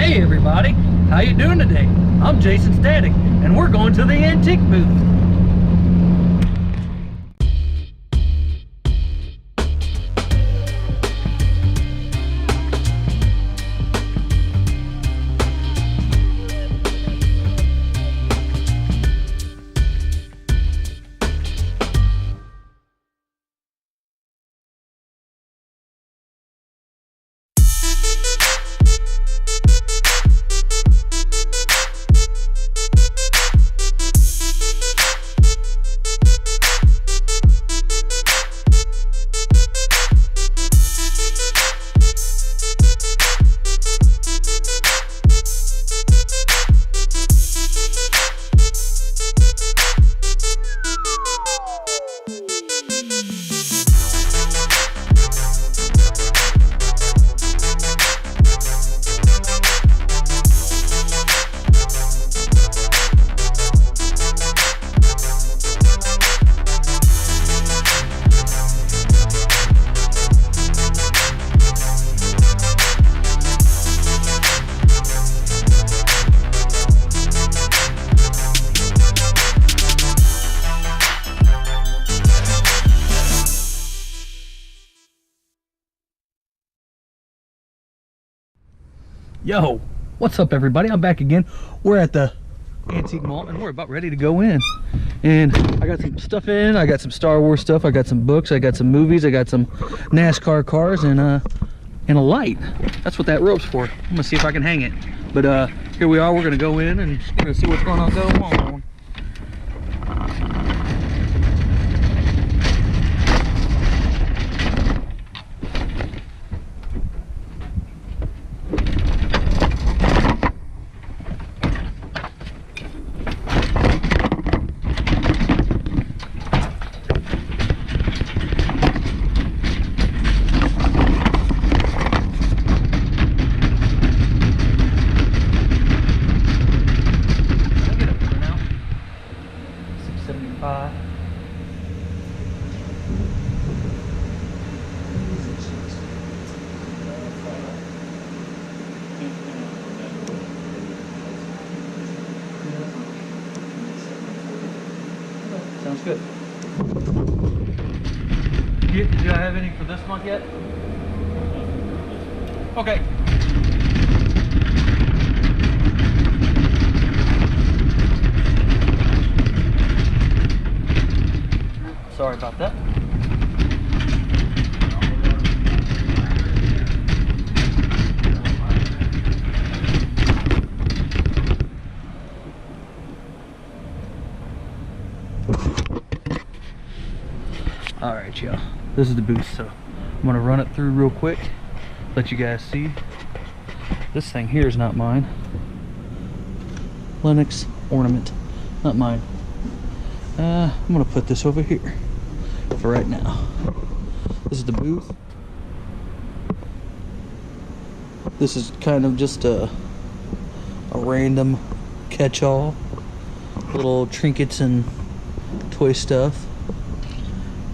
Hey everybody, how you doing today? I'm Jason Static, and we're going to the antique booth. Yo, what's up everybody? I'm back again. We're at the Antique Mall and we're about ready to go in. And I got some stuff in. I got some Star Wars stuff. I got some books. I got some movies. I got some NASCAR cars and a light. That's what that rope's for. I'm gonna see if I can hang it. But here we are. We're gonna go in and we're gonna see what's going on. Go on. Sounds good. Do you have any for this month yet? Okay. Sorry about that. All right, y'all. This is the booth, so I'm gonna run it through real quick, let you guys see. This thing here is not mine. Lennox ornament, not mine. I'm gonna put this over here for right now. This is the booth. This is kind of just a random catch-all, little trinkets and toy stuff.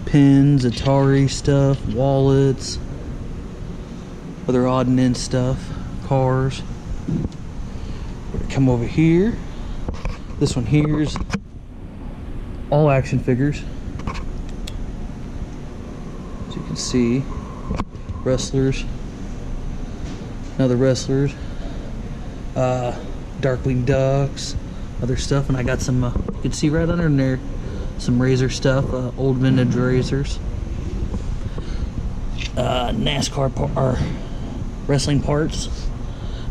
Pins, Atari stuff, wallets, other odd and end stuff, cars. We're gonna come over here. This one here's all action figures. As you can see, wrestlers, other wrestlers, Darkwing Ducks, other stuff, and I got some. You can see right under there. Some razor stuff, old vintage razors, NASCAR wrestling parts,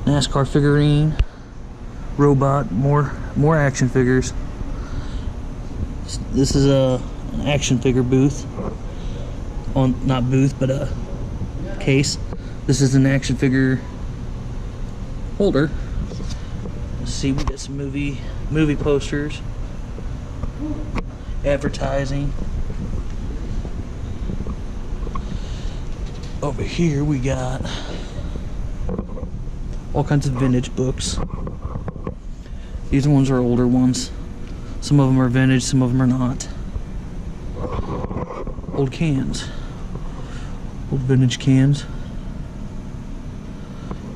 NASCAR figurine, robot, more action figures. This is an action figure booth, not booth, but a case. This is an action figure holder. Let's see, we got some movie posters. Advertising. Over here we got all kinds of vintage books. These ones are older ones. Some of them are vintage, some of them are not. Old cans. Old vintage cans.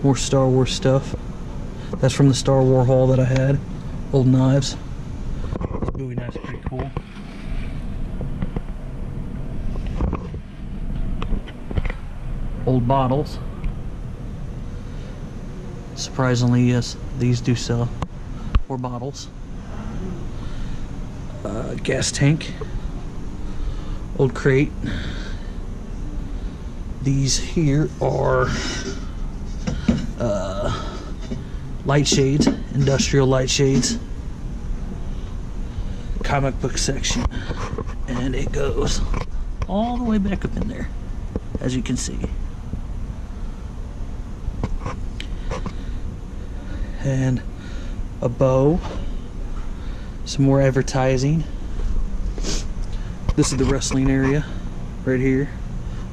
More Star Wars stuff. That's from the Star Wars haul that I had. Old knives. This Bowie knife's pretty cool. Old bottles. Surprisingly, yes, these do sell for bottles. Gas tank. Old crate. These here are light shades, industrial light shades. Comic book section, and it goes all the way back up in there, as you can see. And a bow, some more advertising. This is the wrestling area right here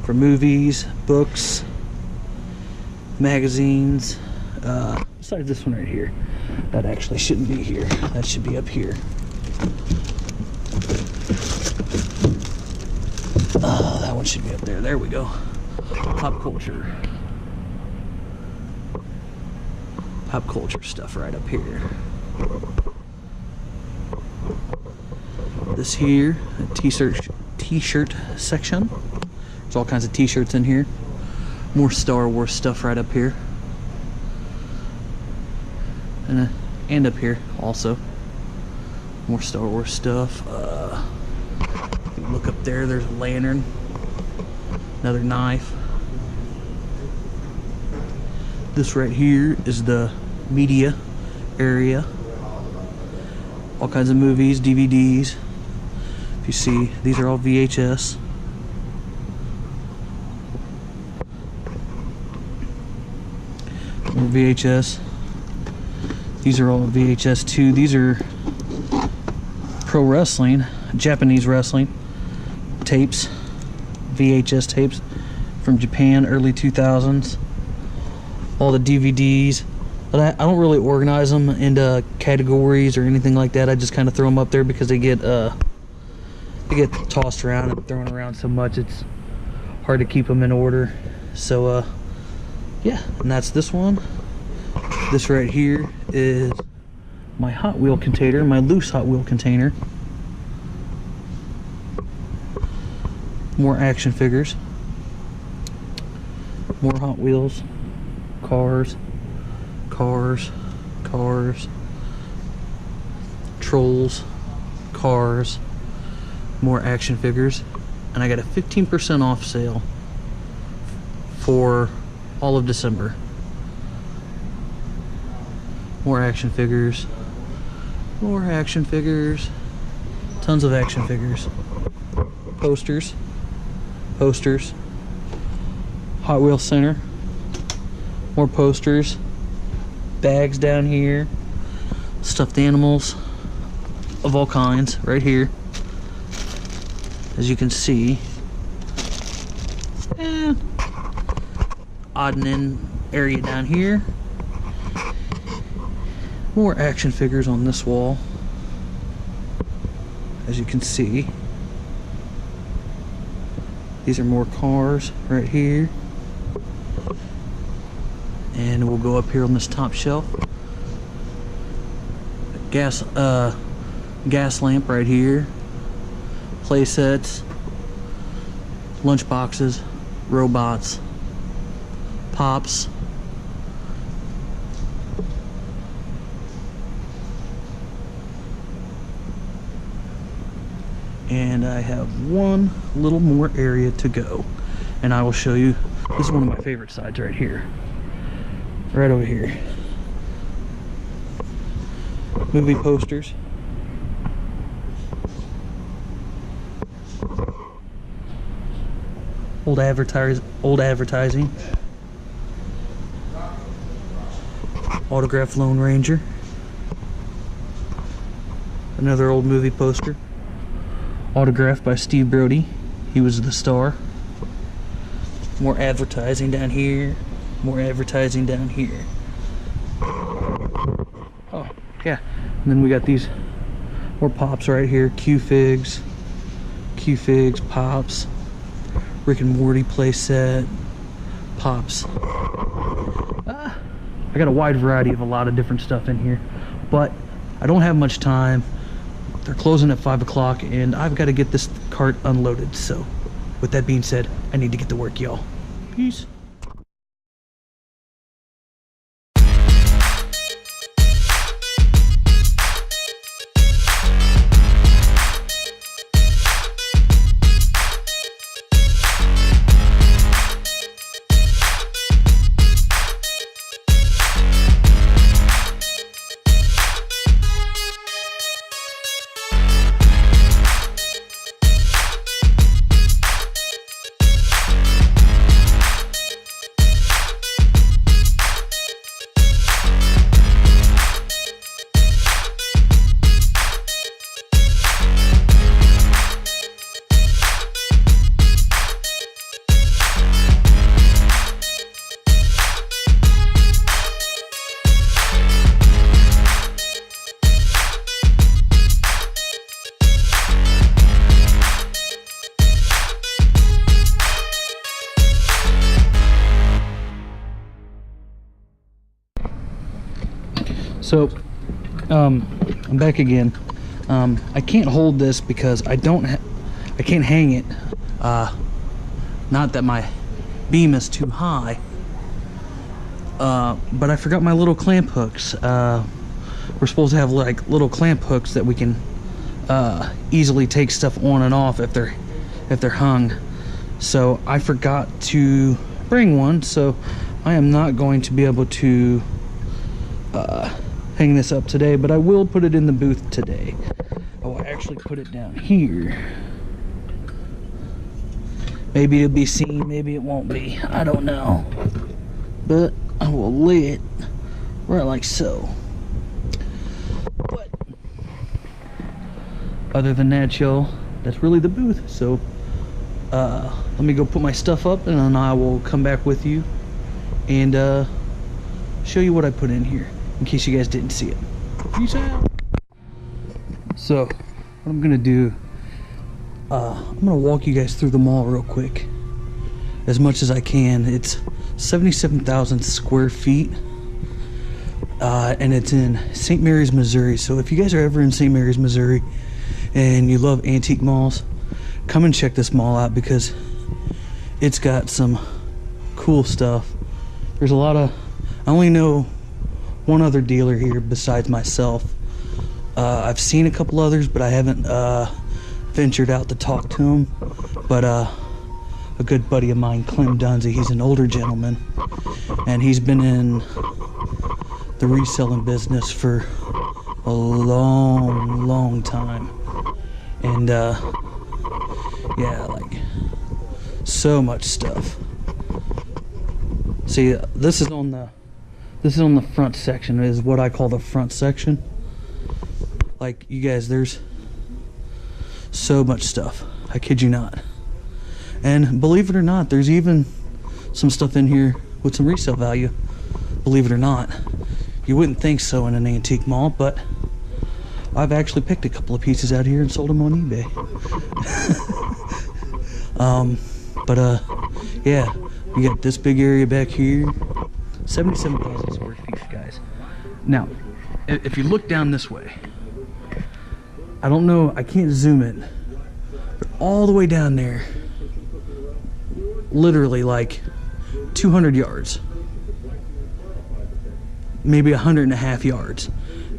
for movies, books, magazines. Besides this one right here, that actually shouldn't be here. That should be up here. That one should be up there. There we go. Pop culture. Pop culture stuff right up here. This here, a t-shirt section. There's all kinds of t-shirts in here. More Star Wars stuff right up here. And up here also. More Star Wars stuff. If you look up there, there's a lantern. Another knife. This right here is the media area. All kinds of movies, DVDs. If you see, these are all VHS. More VHS. These are all VHS too. These are pro wrestling, Japanese wrestling tapes, VHS tapes from Japan, early 2000s. All the DVDs. But I don't really organize them into categories or anything like that. I just kind of throw them up there because they get tossed around and thrown around so much it's hard to keep them in order. So yeah, and that's this one. This right here is my Hot Wheel container, my loose Hot Wheel container. More action figures. More Hot Wheels. Cars. Trolls. Cars. More action figures. And I got a 15% off sale for all of December. More action figures. More action figures. Tons of action figures. Posters. Hot Wheel Center. More posters. Bags down here. Stuffed animals of all kinds right here. As you can see. And odd and end area down here. More action figures on this wall, as you can see. These are more cars right here. And we'll go up here on this top shelf. Gas lamp right here. Play sets, lunch boxes, robots, pops. And I have one little more area to go, and I will show you. This is one of my favorite sides right here, right over here. Movie posters, old advertising, autographed Lone Ranger, another old movie poster. Autographed by Steve Brody. He was the star. More advertising down here. More advertising down here. Oh, yeah. And then we got these more pops right here. Q-Figs, Pops. Rick and Morty play set. Pops. I got a wide variety of a lot of different stuff in here, but I don't have much time. They're closing at 5 o'clock and I've got to get this cart unloaded. So with that being said, I need to get to work, y'all. Peace. So, I'm back again. I can't hold this because I can't hang it. Not that my beam is too high, but I forgot my little clamp hooks. We're supposed to have like little clamp hooks that we can easily take stuff on and off if they're hung. So I forgot to bring one, so I am not going to be able to hang this up today, but I will put it in the booth today. I will actually put it down here. Maybe it'll be seen, maybe it won't be. I don't know. But I will lay it right like so. But other than that, y'all, that's really the booth. So let me go put my stuff up and then I will come back with you and show you what I put in here, in case you guys didn't see it. Peace out. So what I'm gonna do, I'm gonna walk you guys through the mall real quick as much as I can. It's 77,000 square feet, and it's in St. Mary's, Missouri. So if you guys are ever in St. Mary's, Missouri and you love antique malls, come and check this mall out because it's got some cool stuff. There's a lot of, I only know one other dealer here besides myself. I've seen a couple others, but I haven't ventured out to talk to them. But a good buddy of mine, Clem Dunsey, he's an older gentleman, and he's been in the reselling business for a long time. And yeah, like so much stuff. See, this is on the front section, is what I call the front section. Like, you guys, there's so much stuff, I kid you not. And believe it or not, there's even some stuff in here with some resale value. Believe it or not, you wouldn't think so in an antique mall, but I've actually picked a couple of pieces out here and sold them on eBay. Yeah, we got this big area back here, 77,000 square feet, guys. Now, if you look down this way, I don't know, I can't zoom it, but all the way down there, literally like 200 yards, maybe 150 yards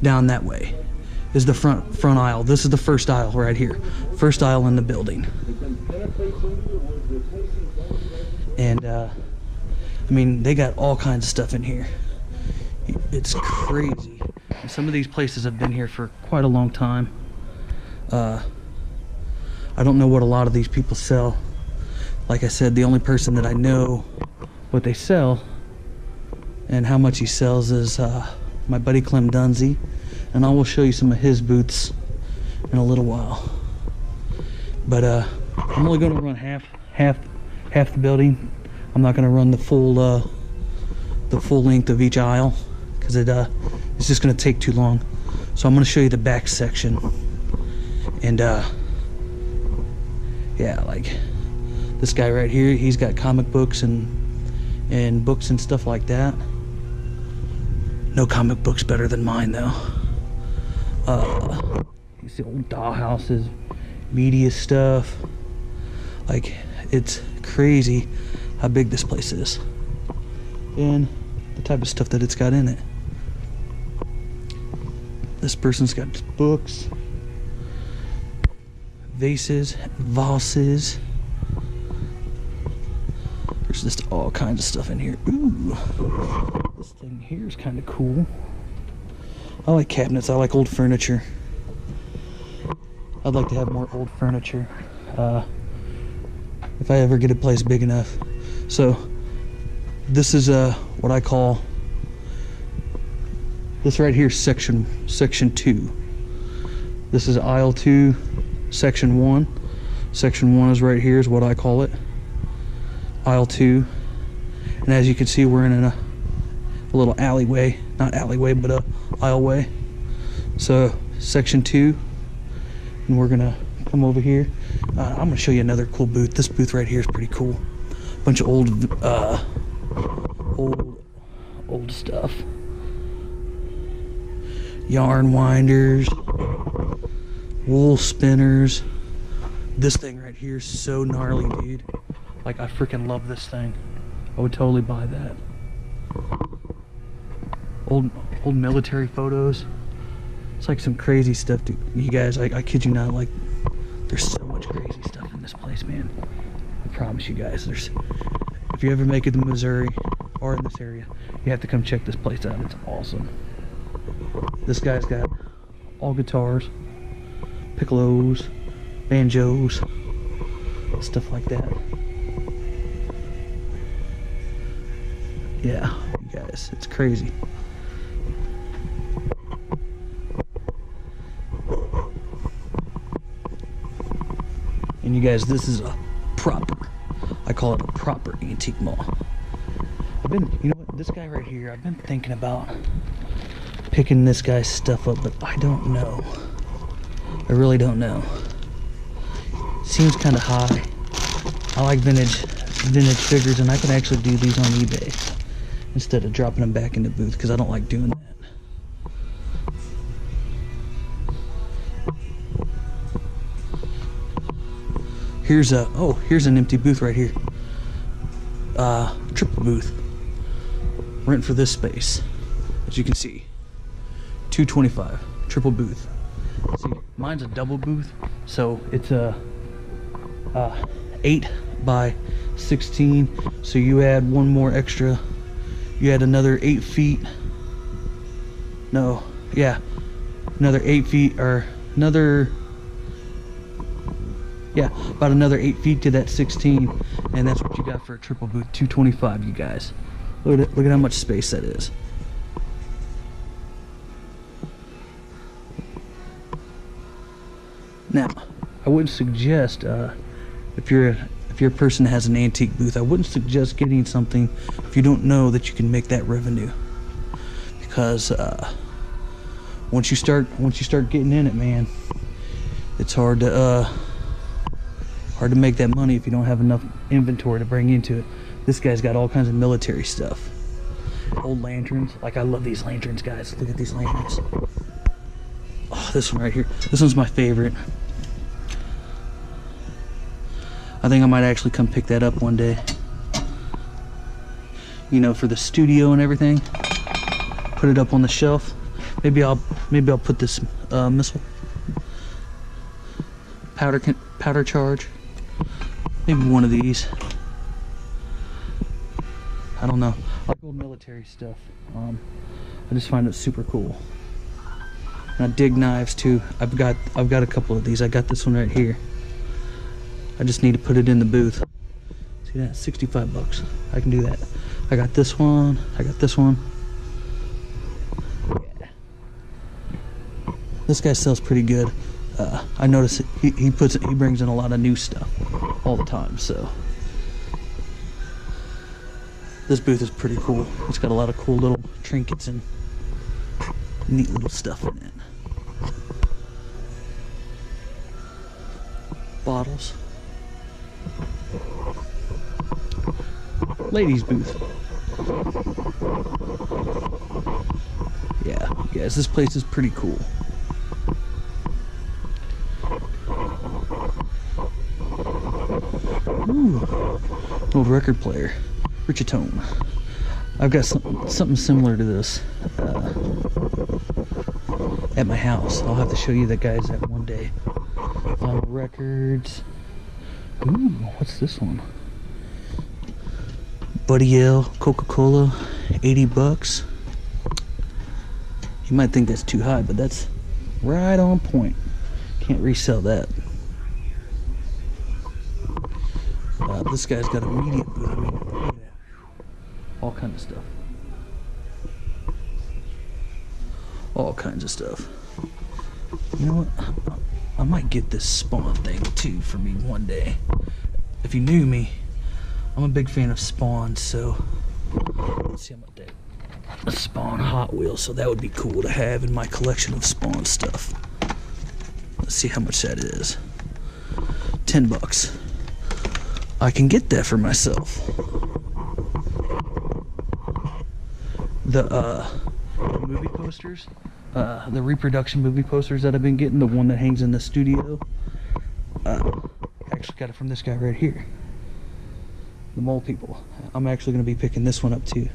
down that way is the front aisle. This is the first aisle right here, first aisle in the building. And I mean, they got all kinds of stuff in here. It's crazy. And some of these places have been here for quite a long time. I don't know what a lot of these people sell. Like I said, the only person that I know what they sell and how much he sells is my buddy Clem Dunsey, and I will show you some of his booths in a little while. But I'm only going to run half the building. I'm not going to run the full length of each aisle because it's just going to take too long. So I'm going to show you the back section. And yeah, like this guy right here, he's got comic books and books and stuff like that. No comic book's better than mine, though. You see old dollhouses, media stuff. Like, it's crazy how big this place is. And the type of stuff that it's got in it. This person's got books, vases, vases. There's just all kinds of stuff in here. Ooh, this thing here is kind of cool. I like cabinets. I like old furniture. I'd like to have more old furniture if I ever get a place big enough. So this is what I call, this right here, section 2. This is aisle 2, section 1. Section 1 is right here, is what I call it, aisle 2. And as you can see, we're in a little alleyway, not alleyway, but a aisleway. So section 2, and we're gonna come over here. I'm gonna show you another cool booth. This booth right here is pretty cool. Bunch of old stuff. Yarn winders, wool spinners. This thing right here is so gnarly, dude. Like, I freaking love this thing. I would totally buy that. Old military photos. It's like some crazy stuff, dude. You guys, I kid you not, like, there's so much crazy stuff in this place, man. I promise you guys, if you ever make it to Missouri or in this area, you have to come check this place out. It's awesome. This guy's got all guitars, piccolos, banjos, stuff like that. Yeah, you guys, it's crazy. And you guys, this is I call it a proper antique mall. You know what, this guy right here, I've been thinking about picking this guy's stuff up, but I don't know. I really don't know. Seems kind of high. I like vintage figures, and I can actually do these on eBay instead of dropping them back in the booth, because I don't like doing that. Here's an empty booth right here. Triple booth. Rent for this space, as you can see, $225. Triple booth. See, mine's a double booth, so it's a 8 by 16. So you add one more extra. You add another 8 feet. No, yeah, another 8 feet, or another. Yeah, about another 8 feet to that 16, and that's what you got for a triple booth. $225, you guys. Look at it. Look at how much space that is. Now, I wouldn't suggest if you're a person that has an antique booth, I wouldn't suggest getting something if you don't know that you can make that revenue, because once you start getting in it, man, it's hard to make that money if you don't have enough inventory to bring into it. This guy's got all kinds of military stuff. Old lanterns. Like, I love these lanterns, guys. Look at these lanterns. Oh, this one right here. This one's my favorite. I think I might actually come pick that up one day. You know, for the studio and everything. Put it up on the shelf. Maybe I'll put this missile powder charge. Maybe one of these. I don't know. I like old military stuff. I just find it super cool. And I dig knives too. I've got a couple of these. I got this one right here. I just need to put it in the booth. See that? $65. I can do that. I got this one. I got this one. Yeah. This guy sells pretty good. I notice he brings in a lot of new stuff all the time, so this booth is pretty cool. It's got a lot of cool little trinkets and neat little stuff in it. Bottles. Ladies booth. Guys, this place is pretty cool. Ooh, old record player, Richatone. I've got something similar to this at my house. I'll have to show you that, guys, that one day. Records. Ooh, what's this one? Buddy L, Coca-Cola, 80 bucks. You might think that's too high, but that's right on point. Can't resell that. This guy's got a media booth. I mean, look at that. All kinds of stuff. All kinds of stuff. You know what? I might get this Spawn thing too for me one day. If you knew me, I'm a big fan of Spawn, so let's see how much that. A Spawn Hot Wheels, so that would be cool to have in my collection of Spawn stuff. Let's see how much that is. 10 bucks. I can get that for myself. The movie posters, the reproduction movie posters that I've been getting, the one that hangs in the studio, actually got it from this guy right here. The Mole People. I'm actually going to be picking this one up too,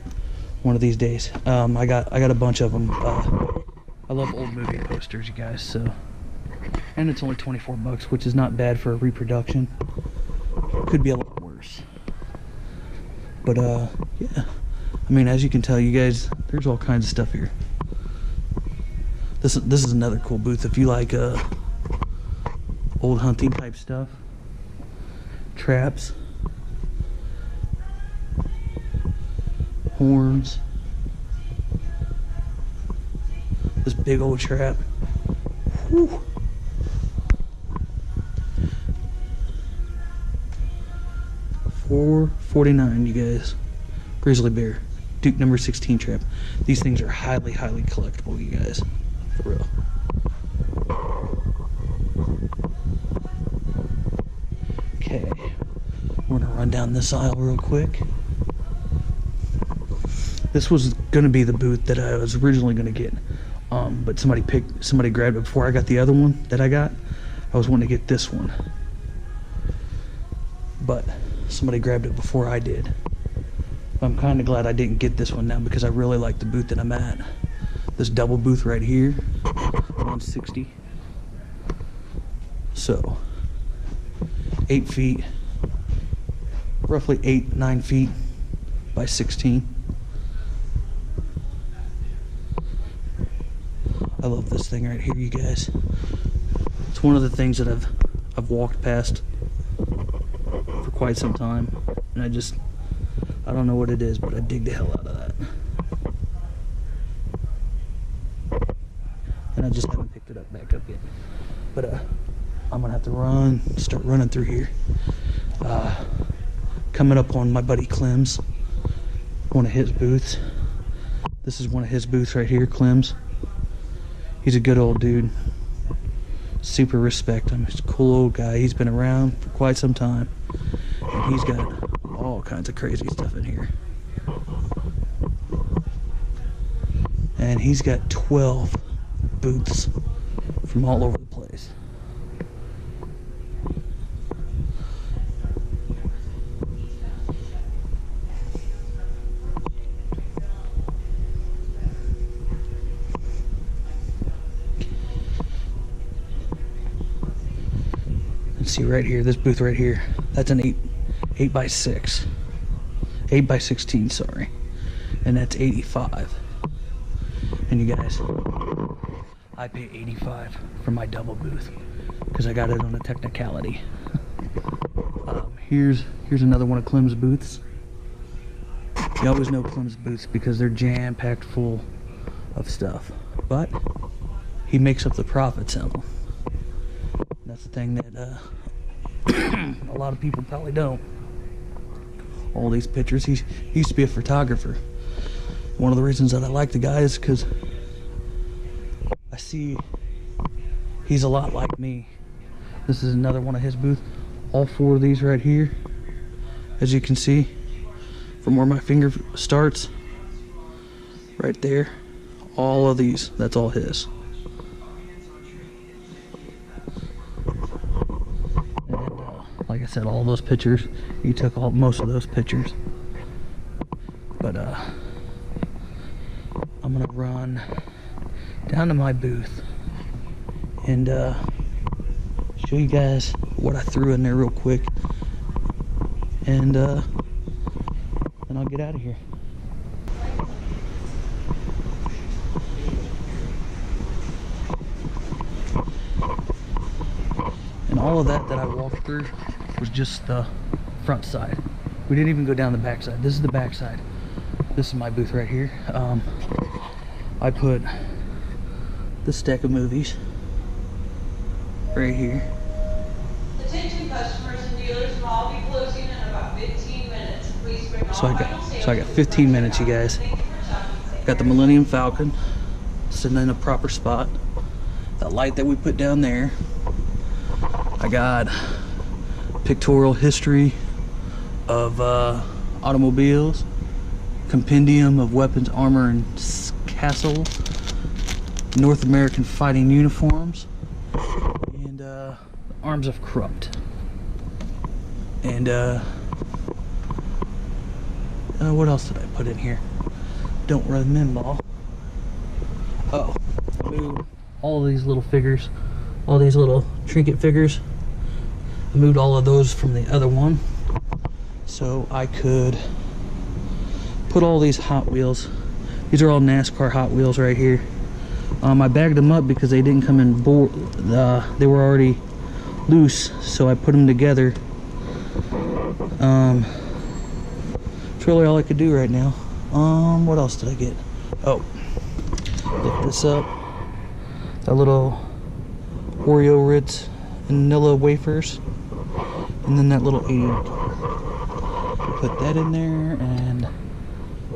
one of these days. I got a bunch of them. I love old movie posters, you guys. So, and it's only 24 bucks, which is not bad for a reproduction. Could be a lot worse. But yeah. I mean, as you can tell, you guys, there's all kinds of stuff here. This is another cool booth if you like old hunting type stuff. Traps. Horns. This big old trap. Whew. $4.49, you guys. Grizzly bear. Duke number 16 trap. These things are highly, highly collectible, you guys. For real. Okay. We're gonna run down this aisle real quick. This was gonna be the booth that I was originally gonna get. But somebody grabbed it before I got the other one that I got. I was wanting to get this one. But somebody grabbed it before I did. I'm kind of glad I didn't get this one now because I really like the booth that I'm at. This double booth right here, 160. So, 8 feet, roughly 9 feet by 16. I love this thing right here, you guys. It's one of the things that I've walked past for quite some time, and I don't know what it is, but I dig the hell out of that. And I just haven't picked it back up yet. But I'm gonna have to start running through here. Coming up on my buddy Clem's, one of his booths. This is one of his booths right here, Clem's. He's a good old dude. Super respect him. He's a cool old guy. He's been around for quite some time. And he's got all kinds of crazy stuff in here. And he's got 12 booths from all over the place. And see right here, this booth right here, that's an 8 by 6, 8 by 16, sorry, and that's 85. And you guys, I pay 85 for my double booth because I got it on a technicality. Here's another one of Clem's booths. You always know Clem's booths because they're jam-packed full of stuff, but he makes up the profits on them. That's the thing that a lot of people probably don't. All these pictures. He used to be a photographer. One of the reasons that I like the guy is because I see he's a lot like me. This is another one of his booths. All 4 of these right here, as you can see, from where my finger starts, right there, All of these, that's all his. And like I said, all those pictures, he took most of those pictures. But I'm gonna run down to my booth and show you guys what I threw in there real quick, and then I'll get out of here. And all of that I walked through was just the front side. We didn't even go down the back side. This is the back side. This is my booth right here. I put this stack of movies right here. Attention customers and dealers will all be closing in about 15 minutes. Please bring all So I got 15 minutes, you guys. Got the Millennium Falcon sitting in a proper spot. That light that we put down there. I got pictorial history of automobiles, compendium of weapons, armor, and castle, North American fighting uniforms, and arms of Krupp. And what else did I put in here? Don't remember. Oh, I moved all of these little figures, all these little trinket figures. I moved all of those from the other one so I could put all these Hot Wheels. These are all NASCAR Hot Wheels right here. I bagged them up because they didn't come in board. They were already loose, so I put them together. It's really all I could do right now. What else did I get? Oh, lift this up. That little Oreo Ritz vanilla wafers, and then that little 80. Put that in there, and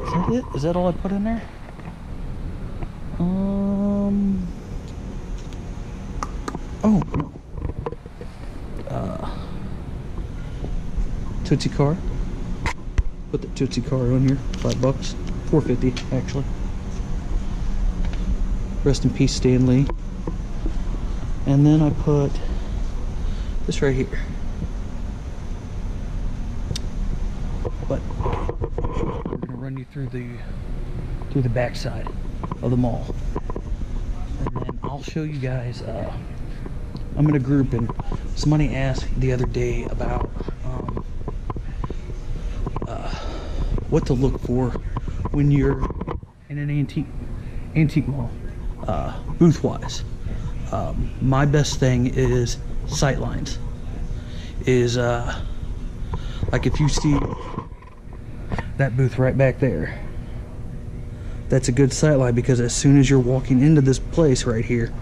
is that it? Is that all I put in there? Oh no. Tootsie Car. Put the Tootsie Car on here. $5, $4.50 actually. Rest in peace, Stan Lee. And then I put this right here. But we're gonna run you through the back side of the mall, and then I'll show you guys. I'm gonna group, and somebody asked the other day about what to look for when you're in an antique mall, booth wise. My best thing is sight lines. Is like if you see that booth right back there, that's a good sight line, because as soon as you're walking into this place right here,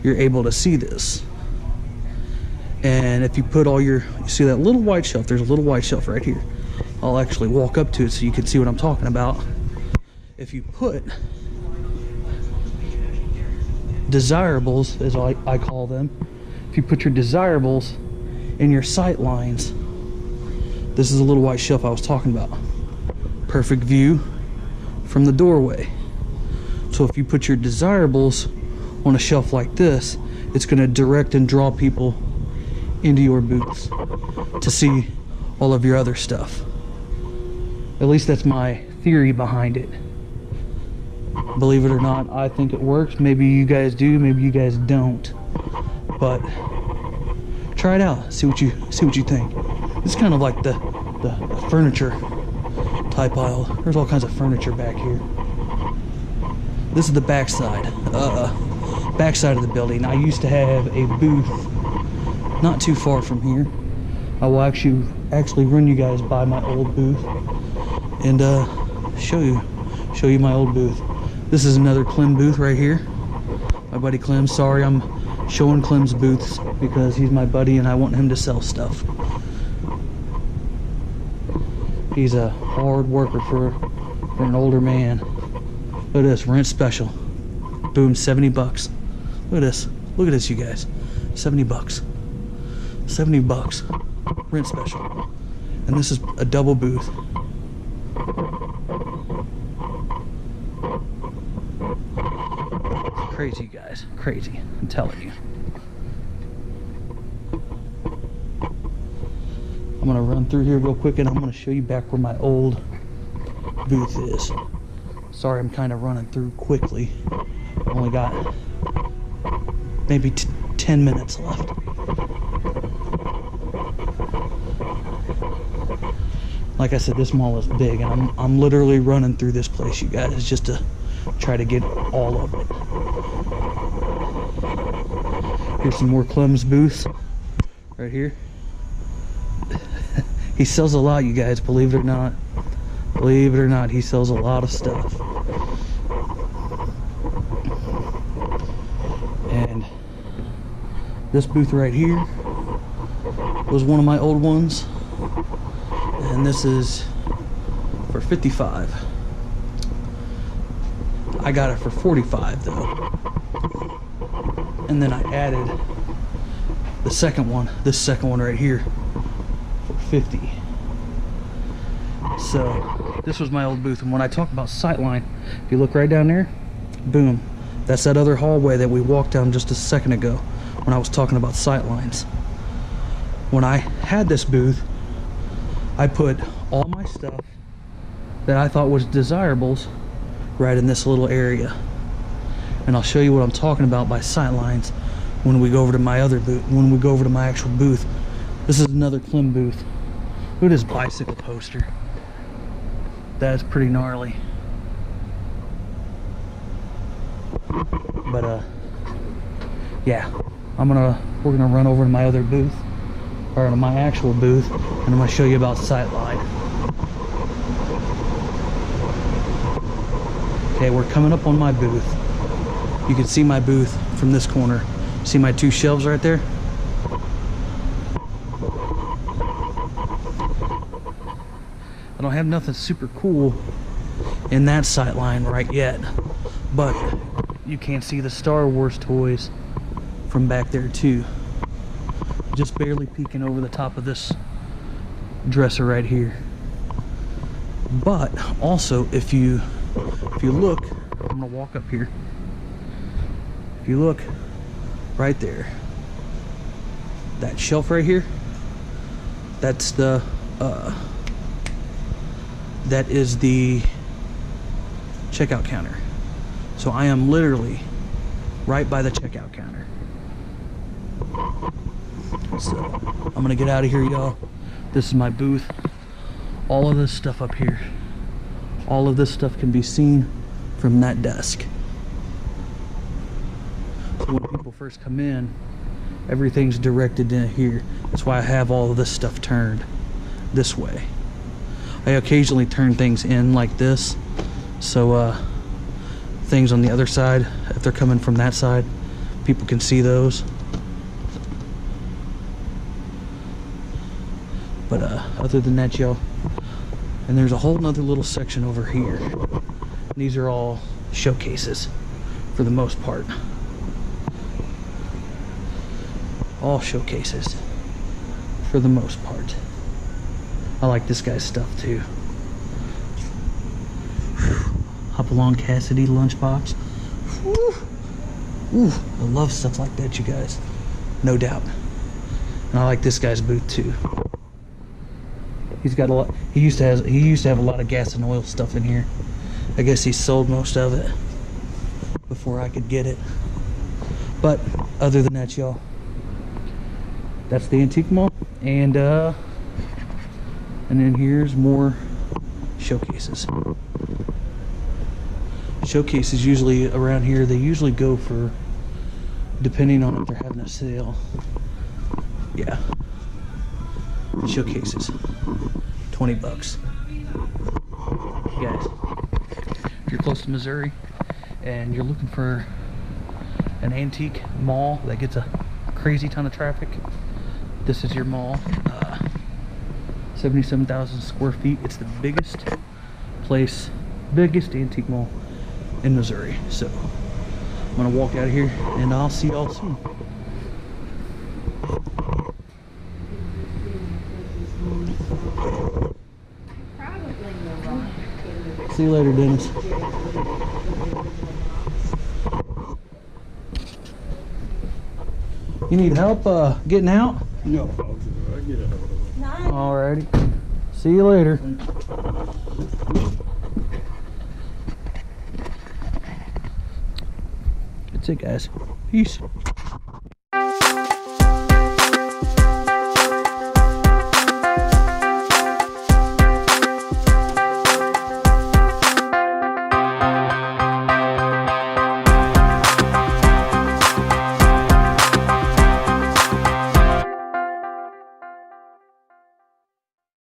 you're able to see this. And if you put all you see that little white shelf, there's a little white shelf right here. I'll actually walk up to it so you can see what I'm talking about. If you put desirables, as I call them, if you put your desirables in your sight lines, this is a little white shelf I was talking about. Perfect view from the doorway. So if you put your desirables on a shelf like this, it's going to direct and draw people into your booths to see all of your other stuff. At least that's my theory behind it. Believe it or not, I think it works. Maybe you guys do, maybe you guys don't. But try it out. See what you think. It's kind of like the furniture type aisle. There's all kinds of furniture back here. This is the back side. Back side of the building. I used to have a booth not too far from here. I will actually run you guys by my old booth and show you my old booth. This is another Clem booth right here. My buddy Clem. Sorry, I'm showing Clem's booths because he's my buddy and I want him to sell stuff. He's a hard worker for an older man. Look at this, rent special. Boom, 70 bucks. Look at this. Look at this, you guys. 70 bucks. 70 bucks. Rent special. And this is a double booth. Crazy, guys. Crazy. I'm telling you. I'm gonna run through here real quick and I'm gonna show you back where my old booth is. Sorry, I'm kind of running through quickly. Only got maybe 10 minutes left. Like I said, this mall is big, and I'm literally running through this place, you guys, just to try to get all of it. Here's some more Clem's booths right here. He sells a lot, you guys, believe it or not. Believe it or not, he sells a lot of stuff. And this booth right here was one of my old ones. And this is for $55. I got it for $45 though. And then I added the second one, this second one right here, for $50. So this was my old booth. And when I talk about Sightline, if you look right down there, boom, that's that other hallway that we walked down just a second ago when I was talking about Sightlines. When I had this booth, I put all my stuff that I thought was desirables right in this little area. And I'll show you what I'm talking about by Sightlines when we go over to my other booth, when we go over to my actual booth. This is another Clem booth. Look at this bicycle poster. That's pretty gnarly. But yeah, we're gonna run over to my other booth, or to my actual booth, and I'm gonna show you about Sightline. Okay, we're coming up on my booth. You can see my booth from this corner. See my two shelves right there? I don't have nothing super cool in that Sightline right yet, but you can't see the Star Wars toys from back there too. Just barely peeking over the top of this dresser right here. But also, if you look, I'm gonna walk up here. If you look right there, that shelf right here, that's the that is the checkout counter. So I am literally right by the checkout counter. So I'm gonna get out of here, y'all. This is my booth. All of this stuff up here, all of this stuff can be seen from that desk. So when people first come in, everything's directed in here. That's why I have all of this stuff turned this way. I occasionally turn things in like this, so things on the other side, if they're coming from that side, people can see those. But other than that, y'all, and there's a whole nother little section over here. These are all showcases for the most part. All showcases for the most part. I like this guy's stuff too. Hopalong Cassidy lunchbox. Ooh, I love stuff like that, you guys. No doubt. And I like this guy's booth too. He's got a lot. He used to have a lot of gas and oil stuff in here. I guess he sold most of it before I could get it. But other than that, y'all, that's the Antique Mall, and then here's more showcases. Showcases usually around here, they usually go for, depending on if they're having a sale. Yeah. Showcases. $20. You guys, if you're close to Missouri and you're looking for an antique mall that gets a crazy ton of traffic, this is your mall. 77,000 square feet. It's the biggest antique mall in Missouri. So I'm gonna walk out of here and I'll see y'all soon. See you later, Dennis. You need help getting out? No, I get it. Alrighty. See you later. That's it, guys. Peace.